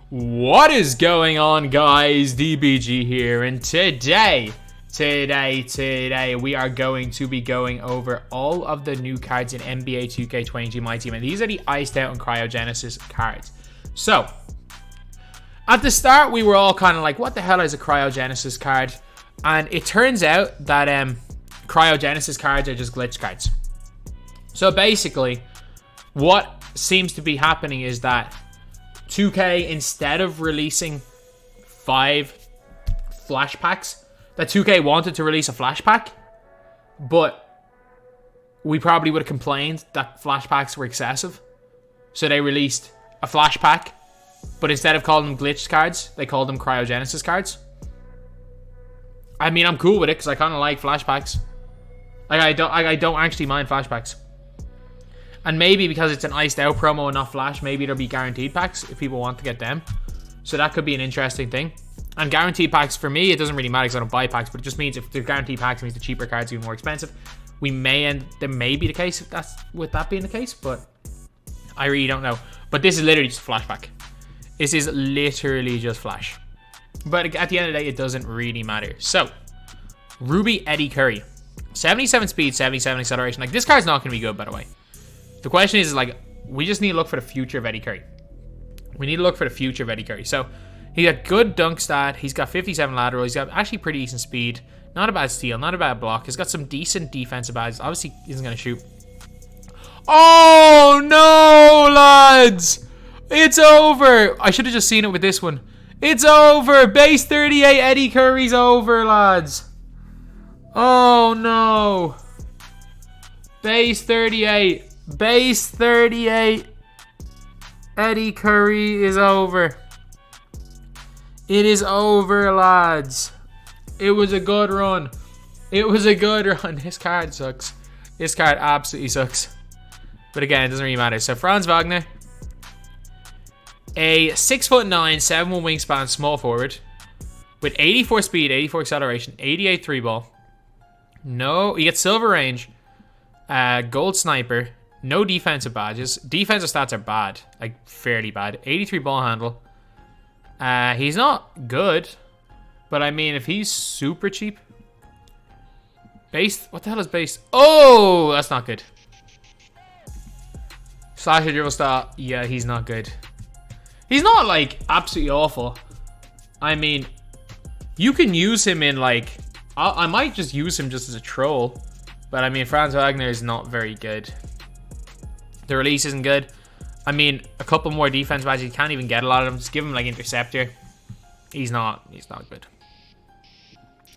What is going on, guys? DBG here, and today we are going to be going over all of the new cards in NBA 2K22 MyTEAM, and these are the iced out and cryogenesis cards. So at the start we were all kind of like, what the hell is a cryogenesis card? And it turns out that cryogenesis cards are just glitch cards. So basically what seems to be happening is that 2K, instead of releasing 5 flash packs, that 2K wanted to release a flash pack, but we probably would have complained that flash packs were excessive. So they released a flash pack, but instead of calling them glitched cards, they called them cryogenesis cards. I mean, I'm cool with it because I kind of like flash packs. Like, I don't actually mind flash packs. And maybe because it's an iced out promo and not flash, maybe there'll be guaranteed packs if people want to get them. So that could be an interesting thing. And guaranteed packs, for me, it doesn't really matter because I don't buy packs, but it just means if they're guaranteed packs, it means the cheaper cards are even more expensive. There may be the case with that being the case, but I really don't know. But this is literally just a flash pack. This is literally just flash. But at the end of the day, it doesn't really matter. So, Ruby Eddy Curry. 77 speed, 77 acceleration. Like, this card's not going to be good, by the way. The question is, like, we just need to look for the future of Eddy Curry. We need to look for the future of Eddy Curry. So, he got good dunk stat. He's got 57 lateral. He's got actually pretty decent speed. Not a bad steal. Not a bad block. He's got some decent defensive badges. Obviously, he isn't going to shoot. Oh, no, lads. It's over. I should have just seen it with this one. It's over. Base 38 Eddy Curry's over, lads. Oh, no. Base 38. Base 38 Eddy Curry is over. It is over, lads. It was a good run. It was a good run. This card sucks. This card absolutely sucks. But again, it doesn't really matter. So Franz Wagner, a 6'9", 7'1" wingspan small forward with 84 speed, 84 acceleration, 88 3 ball. No, he gets silver range, gold sniper. No defensive badges. Defensive stats are bad. Like, fairly bad. 83 ball handle. He's not good. But, I mean, if he's super cheap. Base. What the hell is base? Oh, that's not good. Slasher dribble style. Yeah, he's not good. He's not, like, absolutely awful. I mean, you can use him in, like... I might just use him just as a troll. But, I mean, Franz Wagner is not very good. The release isn't good. I mean, a couple more defense badges. You can't even get a lot of them. Just give him like interceptor. He's not good.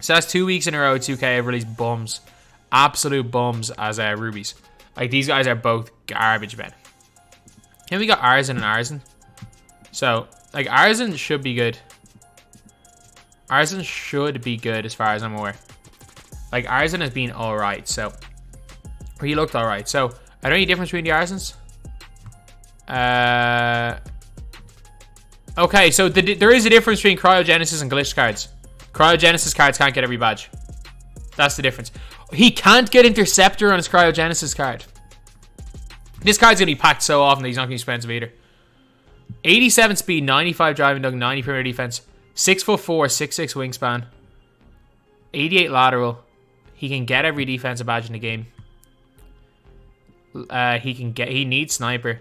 So that's 2 weeks in a row 2K have released bums. Absolute bums as rubies. Like, these guys are both garbage men. Then we got Arizin and Arizin. So, like, Arizin should be good. Arizin should be good as far as I'm aware. Like, Arizin has been alright, so... He looked alright, so... Are there any difference between the Arizins? Okay, so there is a difference between cryogenesis and glitch cards. Cryogenesis cards can't get every badge. That's the difference. He can't get interceptor on his cryogenesis card. This card's going to be packed so often that he's not going to be expensive either. 87 speed, 95 driving dunk, 90 perimeter defense, 6'4", 6'6" wingspan, 88 lateral. He can get every defensive badge in the game. He needs sniper.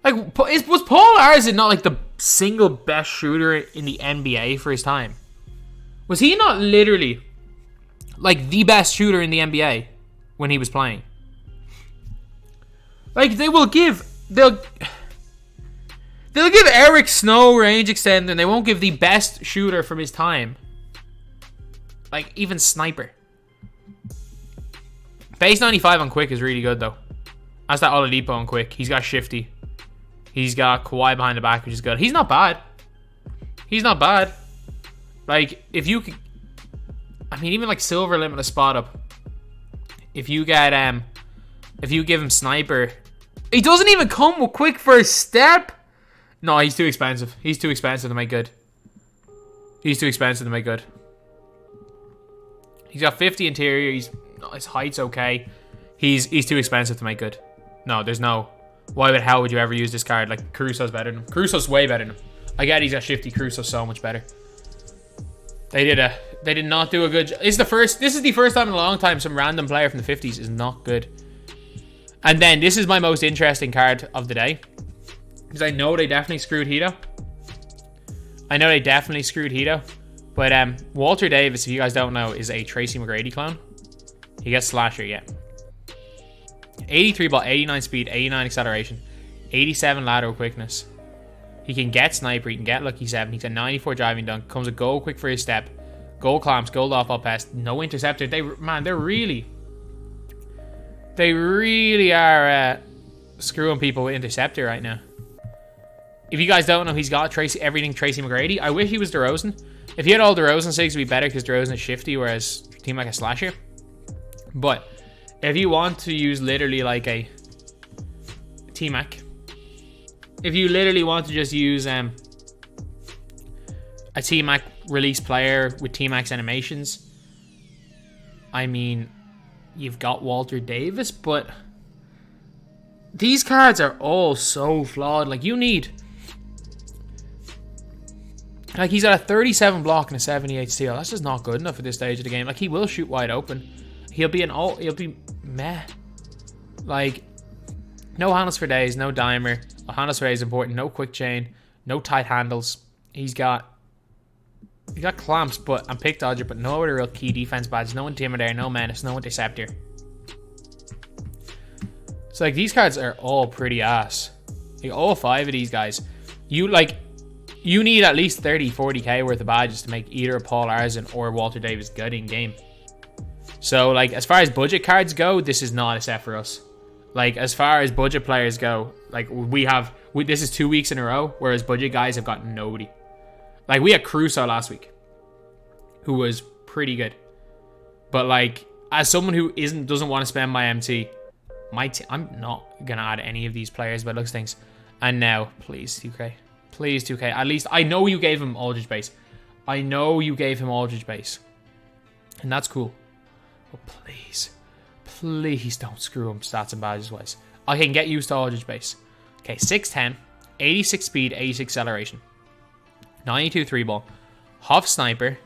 Like, was Paul Arizin not like the single best shooter in the NBA for his time? Was he not literally like the best shooter in the NBA when he was playing? Like, they'll give Eric Snow range extend, and they won't give the best shooter from his time. Like, even sniper. Base 95 on quick is really good though. That's that Oladipo on quick. He's got shifty. He's got Kawhi behind the back, which is good. He's not bad. He's not bad. Like, if you... I mean, even like silver limitless spot up. If you get... If you give him sniper... He doesn't even come with quick first step. No, he's too expensive. He's too expensive to make good. He's too expensive to make good. He's got 50 interior. His height's okay. He's too expensive to make good. No, there's no... Why the hell would you ever use this card? Like, Caruso's better than him. Caruso's way better than him. I get he's got Shifty Crusoe so much better. They did not do a good job. This is the first time in a long time some random player from the 50s is not good. And then this is my most interesting card of the day. Because I know they definitely screwed Hedo. But Walter Davis, if you guys don't know, is a Tracy McGrady clone. He gets Slasher, yeah. 83 ball, 89 speed, 89 acceleration, 87 lateral quickness. He can get Sniper, he can get Lucky 7, he's got 94 driving dunk, comes with goal quick for his step, goal clamps, goal off up pass, no interceptor. They really are screwing people with interceptor right now. If you guys don't know, he's got everything Tracy McGrady. I wish he was DeRozan. If he had all DeRozan sigs, it'd be better because DeRozan is shifty, whereas Team like a Slasher. But if you want to use literally like a T-Mac, if you literally want to just use a T-Mac release player with T-Max animations, I mean, you've got Walter Davis, but these cards are all so flawed. Like, you need... Like, he's at a 37 block and a 78 steal. That's just not good enough at this stage of the game. Like, he will shoot wide open. He'll be meh. Like, no handles for days, no dimer. Handles for days is important. No quick chain, no tight handles. He got clamps, and pick dodger, but no other real key defense badges. No intimidator, no menace, no interceptor. So like, these cards are all pretty ass. Like, all 5 of these guys, you need at least 30-40k worth of badges to make either a Paul Arizin or Walter Davis good in game. So, like, as far as budget cards go, this is not a set for us. Like, as far as budget players go, like, this is 2 weeks in a row, whereas budget guys have got nobody. Like, we had Crusoe last week, who was pretty good. But, like, as someone who doesn't want to spend my MT, I'm not going to add any of these players by looks things. And now, please, 2K. Please, 2K. At least, I know you gave him Aldridge base. And that's cool. But please don't screw him stats and badges wise. I can get used to Aldridge base. Okay, 6'10", 86 speed, 86 acceleration, 92 3-ball, Huff Sniper.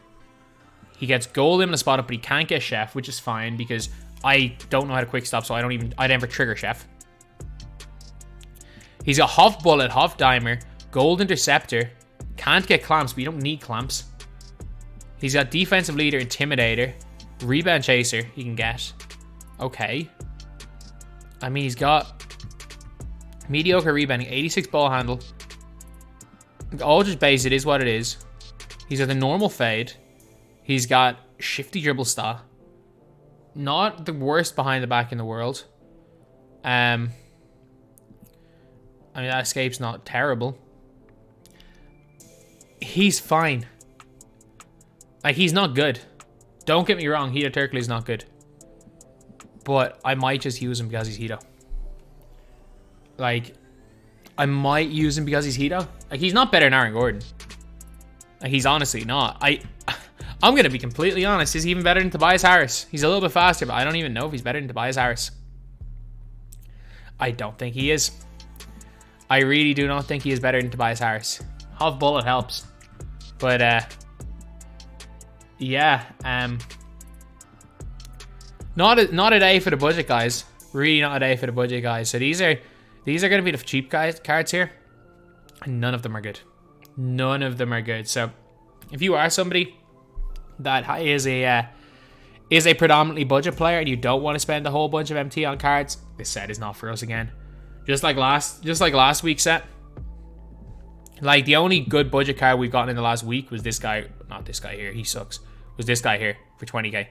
He gets gold in the spot up, but he can't get Chef, which is fine because I don't know how to quick stop, so I never trigger Chef. He's got Huff Bullet, Huff Dimer, Gold Interceptor, can't get clamps, but you don't need clamps. He's got Defensive Leader, Intimidator, Rebound Chaser he can get. Okay. I mean, he's got mediocre rebounding, 86 ball handle. Aldridge base, it is what it is. He's got the normal fade. He's got shifty dribble style. Not the worst behind the back in the world. I mean, that escape's not terrible. He's fine. Like, he's not good. Don't get me wrong, Hedo Turkoglu is not good. But I might just use him because he's Hedo. Like, I might use him because he's Hedo. Like, he's not better than Aaron Gordon. Like, he's honestly not. I'm going to be completely honest. Is he even better than Tobias Harris? He's a little bit faster, but I don't even know if he's better than Tobias Harris. I don't think he is. I really do not think he is better than Tobias Harris. Huff Bullet helps. But, yeah. Not a day for the budget guys. Really not a day for the budget guys. So these are going to be the cheap cards here. And none of them are good. None of them are good. So if you are somebody that is a predominantly budget player and you don't want to spend a whole bunch of MT on cards, this set is not for us again. Just like last week's set. Like, the only good budget card we've gotten in the last week was this guy. Not this guy here, he sucks. Was this guy here for 20k.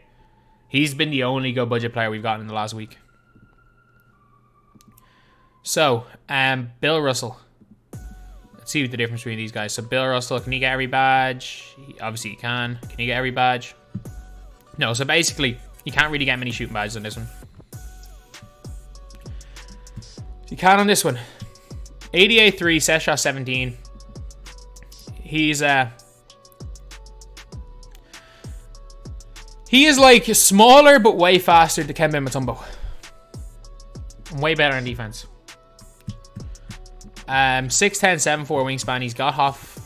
He's been the only good budget player we've gotten in the last week. So, Bill Russell. Let's see the difference between these guys. So, Bill Russell, can he get every badge? Obviously, he can. Can he get every badge? No, so basically, you can't really get many shooting badges on this one. You can on this one. 88-3, set shot 17. He is like smaller but way faster than Dikembe Mutombo. Way better on defense. 6'10", 7'4" wingspan. He's got Huff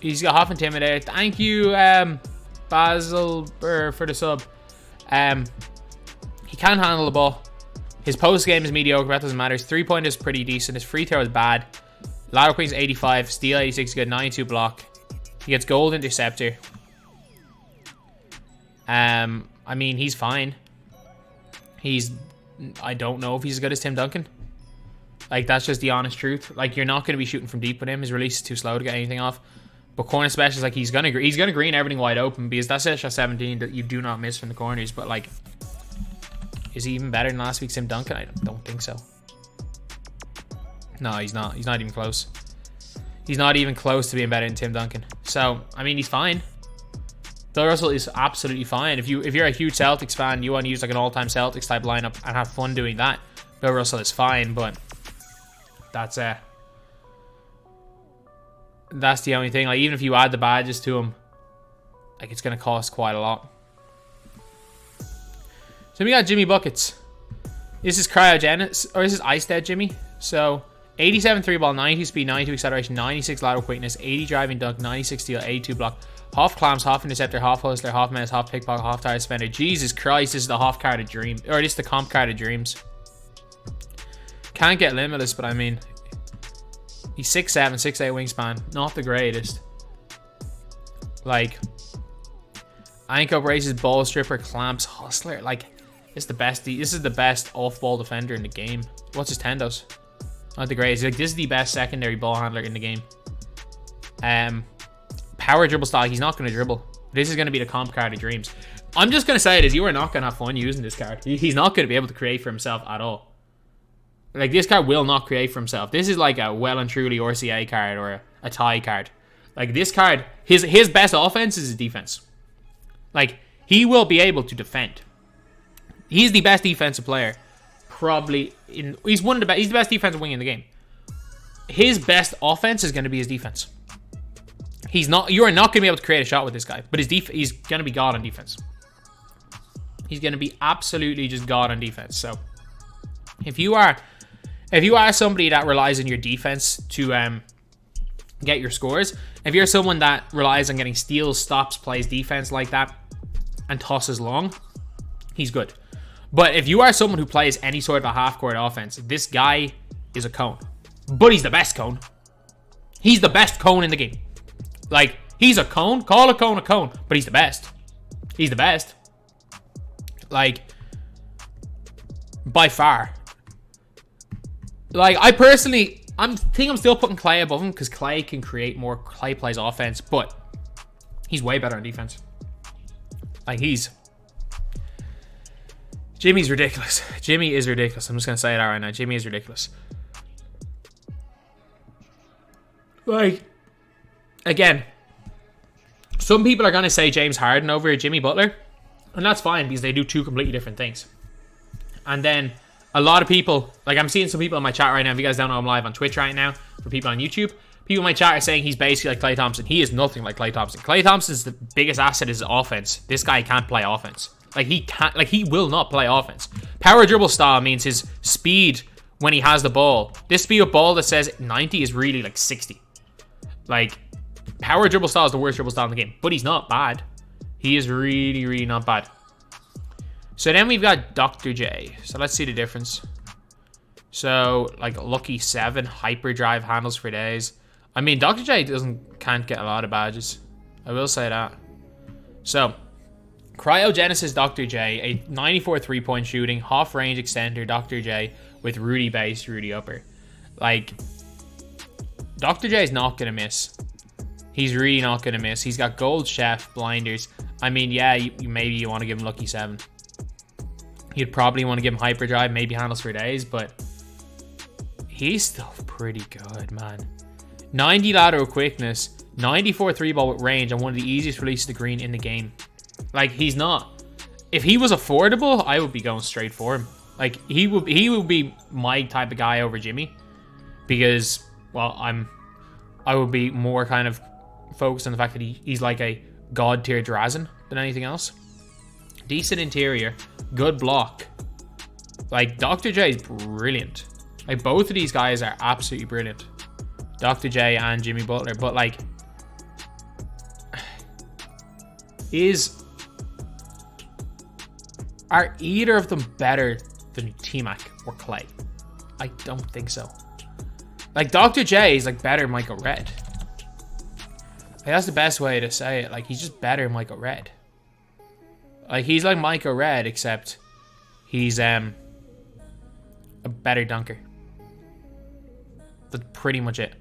He's got half intimidator. Thank you, Basil, for the sub. He can handle the ball. His post game is mediocre. That doesn't matter. His 3-point is pretty decent. His free throw is bad. Lateral quickness 85. Steal 86 good. 92 block. He gets gold interceptor. I mean, he's fine. I don't know if he's as good as Tim Duncan. Like, that's just the honest truth. Like, you're not going to be shooting from deep with him. His release is too slow to get anything off. But corner specialist, like, he's gonna green everything wide open because that's a shot 17 that you do not miss from the corners. But like, is he even better than last week's Tim Duncan? I don't think so. No, he's not. He's not even close. He's not even close to being better than Tim Duncan. So, I mean, he's fine. Bill Russell is absolutely fine. If you're a huge Celtics fan, you want to use like an all-time Celtics type lineup and have fun doing that, Bill Russell is fine. But that's the only thing. Like, even if you add the badges to him, like, it's gonna cost quite a lot. So we got Jimmy Buckets. This is cryogenesis, or this is ICED Jimmy. So 87 3 ball, 90 speed, 92 acceleration, 96 lateral quickness, 80 driving dunk, 96 steal, 82 block. Half clams, half interceptor, half hustler, half menace, half pickpocket, half tire spender. Jesus Christ, this is the half card of dreams, or this is the comp card of dreams. Can't get limitless, but I mean, he's 6'7", 6'8" wingspan. Not the greatest. Like, ankle braces, ball stripper, clamps, hustler. Like, this is the best off-ball defender in the game. What's his tendos? Not the greatest. Like, this is the best secondary ball handler in the game. Power dribble style, he's not going to dribble. This is going to be the comp card of dreams. I'm just going to say it is, you are not going to have fun using this card. He's not going to be able to create for himself at all. Like, this card will not create for himself. This is like a well and truly RCA card or a tie card. Like, this card, his best offense is his defense. Like, he will be able to defend. He's the best defensive player. Probably he's the best defensive wing in the game. His best offense is going to be his defense. You are not going to be able to create a shot with this guy, but he's going to be god on defense. He's going to be absolutely just god on defense. So if you are somebody that relies on your defense to get your scores, if you're someone that relies on getting steals, stops, plays defense like that, and tosses long, he's good. But if you are someone who plays any sort of a half-court offense, this guy is a cone. But he's the best cone. He's the best cone in the game. Like, he's a cone. Call a cone, but he's the best. He's the best. Like, by far. Like, I personally, I'm still putting Clay above him because Clay can create more. Clay plays offense, but he's way better on defense. Like, Jimmy's ridiculous. Jimmy is ridiculous. I'm just going to say it out right now. Jimmy is ridiculous. Like, again, some people are going to say James Harden over Jimmy Butler, and that's fine because they do two completely different things. And then a lot of people, like, I'm seeing some people in my chat right now. If you guys don't know, I'm live on Twitch right now. For people on YouTube, people in my chat are saying he's basically like Klay Thompson. He is nothing like Klay Thompson. Klay Thompson's the biggest asset is his offense. This guy can't play offense. Like, he will not play offense. Power dribble style means his speed when he has the ball. This speed of ball that says 90 is really like 60. Like, power dribble style is the worst dribble style in the game, but he's not bad. He is really, really not bad. So then we've got Dr. J. So let's see the difference. So, like, Lucky 7, hyperdrive, handles for days. I mean, Dr. J can't get a lot of badges. I will say that. So, Cryogenesis Dr. J, a 94 3-point shooting, half-range extender Dr. J with Rudy base, Rudy upper. Like, Dr. J is not going to miss. He's really not going to miss. He's got gold chef, blinders. I mean, yeah, maybe you want to give him Lucky 7. You'd probably want to give him hyperdrive, maybe handles for days, but he's still pretty good, man. 90 lateral quickness, 94 3-ball with range, and one of the easiest releases to green in the game. Like, he's not. If he was affordable, I would be going straight for him. Like, he would be my type of guy over Jimmy, because, well, I would be more kind of focused on the fact that he's like a god tier Drazen than anything else. Decent interior, good block. Like, Dr. J is brilliant. Like, both of these guys are absolutely brilliant. Dr. J and Jimmy Butler, but like, Are either of them better than T-Mac or Clay? I don't think so. Like, Dr. J is like better Michael Red. Like, that's the best way to say it. Like, he's just better Michael Red. Like, he's like Michael Red, except he's a better dunker. That's pretty much it.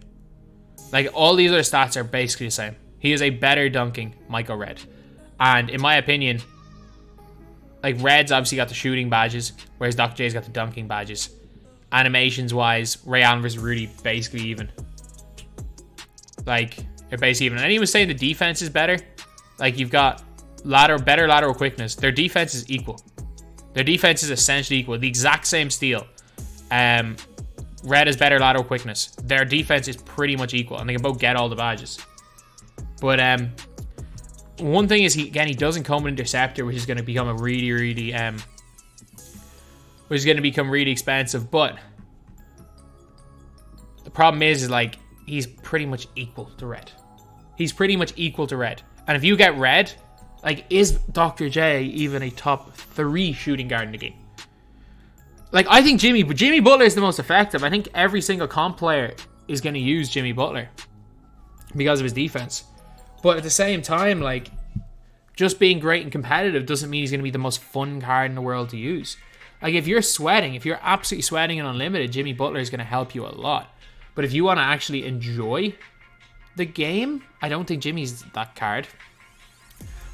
Like, all these other stats are basically the same. He is a better dunking Michael Red. And in my opinion, like, Red's obviously got the shooting badges, whereas Dr. J's got the dunking badges. Animations-wise, Ray Allen versus Rudy, basically even. Like, they're basically even. And he was saying the defense is better. Like, you've got better lateral quickness. Their defense is equal. Their defense is essentially equal. The exact same steal. Red has better lateral quickness. Their defense is pretty much equal, and they can both get all the badges. But one thing is, he doesn't come with interceptor, which is going to become a really expensive. But the problem is like, he's pretty much equal to Red. He's pretty much equal to Red. And if you get Red, like, is Dr. J even a top 3 shooting guard in the game? Like, I think Jimmy Butler is the most effective. I think every single comp player is going to use Jimmy Butler because of his defense. But at the same time, like, just being great and competitive doesn't mean he's going to be the most fun card in the world to use. Like, if you're absolutely sweating and unlimited, Jimmy Butler is going to help you a lot. But if you want to actually enjoy the game, I don't think Jimmy's that card.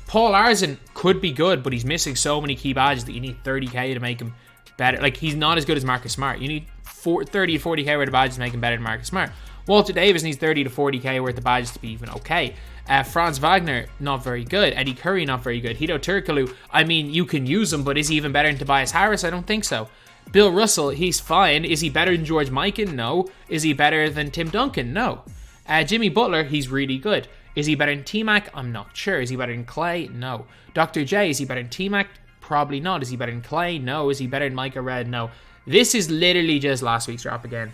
Paul Arizin could be good, but he's missing so many key badges that you need 30k to make him better. Like, he's not as good as Marcus Smart. You need 30 to 40k worth of badges to make him better than Marcus Smart. Walter Davis needs 30 to 40k worth of badges to be even okay. Franz Wagner, not very good. Eddie Curry, not very good. Hedo Turkoglu, I mean, you can use him, but is he even better than Tobias Harris? I don't think so. Bill Russell, he's fine. Is he better than George Mikan? No. Is he better than Tim Duncan? No. Jimmy Butler, he's really good. Is he better than T-Mac? I'm not sure. Is he better than Clay? No. Dr. J, is he better than T-Mac? Probably not. Is he better than Clay? No. Is he better than Micah Red? No. This is literally just last week's drop again.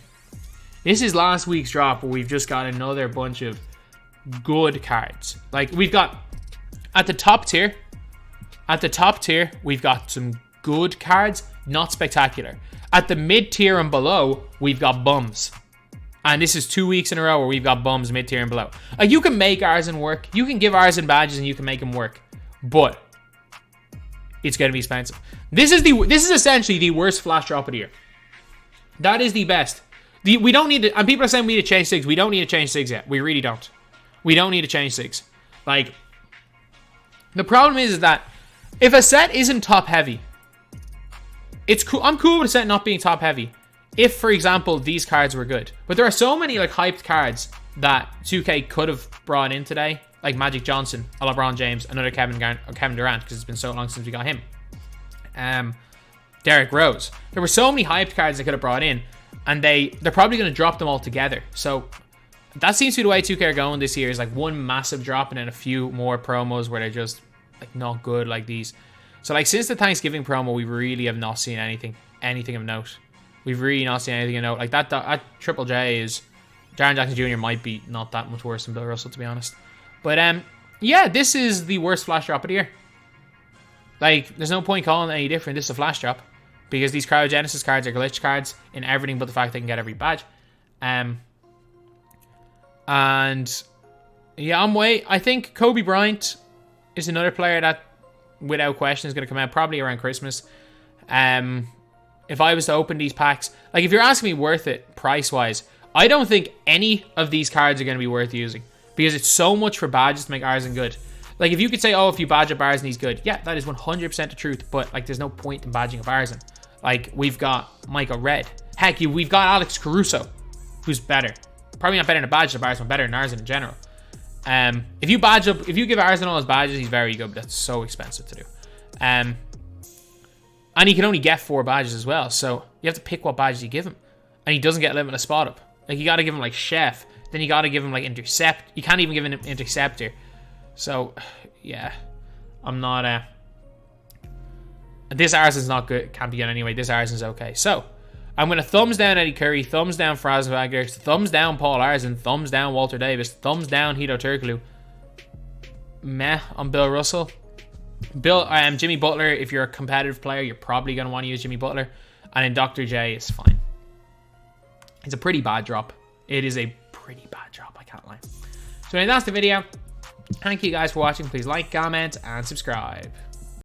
This is last week's drop where we've just got another bunch of good cards. Like, we've got at the top tier, we've got some good cards, not spectacular. At the mid tier and below, we've got bums. And this is 2 weeks in a row where we've got bums mid tier and below. Like, you can make Arizin work. You can give Arizin badges and you can make him work. But it's going to be expensive. This is essentially the worst flash drop of the year. That is the best. We don't need to, and people are saying we need to change SIGs. We don't need to change SIGs yet. We really don't. We don't need to change SIGs. Like, the problem is that if a set isn't top heavy, it's cool. I'm cool with a set not being top heavy. If, for example, these cards were good. But there are so many like hyped cards that 2K could have brought in today. Like Magic Johnson, a LeBron James, another Kevin Durant, because it's been so long since we got him. Derrick Rose. There were so many hyped cards they could have brought in. And they're probably going to drop them all together. So that seems to be the way 2K are going this year, is like one massive drop and then a few more promos where they're just like not good like these. So like since the Thanksgiving promo, we really have not seen anything of note. We've really not seen anything of note. Like that Triple J is, Jaren Jackson Jr. might be not that much worse than Bill Russell, to be honest. But yeah, this is the worst flash drop of the year. Like, there's no point calling it any different. This is a flash drop. Because these Cryogenesis cards are glitch cards in everything but the fact they can get every badge. And yeah, I think Kobe Bryant is another player that, without question, is going to come out probably around Christmas. If I was to open these packs, like if you're asking me worth it price-wise, I don't think any of these cards are going to be worth using. Because it's so much for badges to make Arizin good. Like, if you could say, oh, if you badge up Arizin, he's good. Yeah, that is 100% the truth. But, like, there's no point in badging up Arizin. Like, we've got Michael Red. Heck, we've got Alex Caruso, who's better. Probably not better than a badge up Arizin, but better than Arizin in general. If you give Arizin all his badges, he's very good, but that's so expensive to do. And he can only get 4 badges as well, so you have to pick what badges you give him. And he doesn't get limited spot up. Like, you got to give him, like, Chef. Then you got to give him, like, Intercept. You can't even give him Interceptor. So, yeah. I'm not, this Arizin's not good. Can't be good anyway. This Arizin's okay. So, I'm going to thumbs down Eddie Curry, thumbs down Franz Wagner, thumbs down Paul Arizin, thumbs down Walter Davis, thumbs down Hedo Turkoglu. Meh on Bill Russell. Jimmy Butler, if you're a competitive player, you're probably going to want to use Jimmy Butler. And then Dr. J is fine. It's a pretty bad drop. It is a pretty bad drop, I can't lie. So anyway, that's the video. Thank you guys for watching. Please like, comment, and subscribe.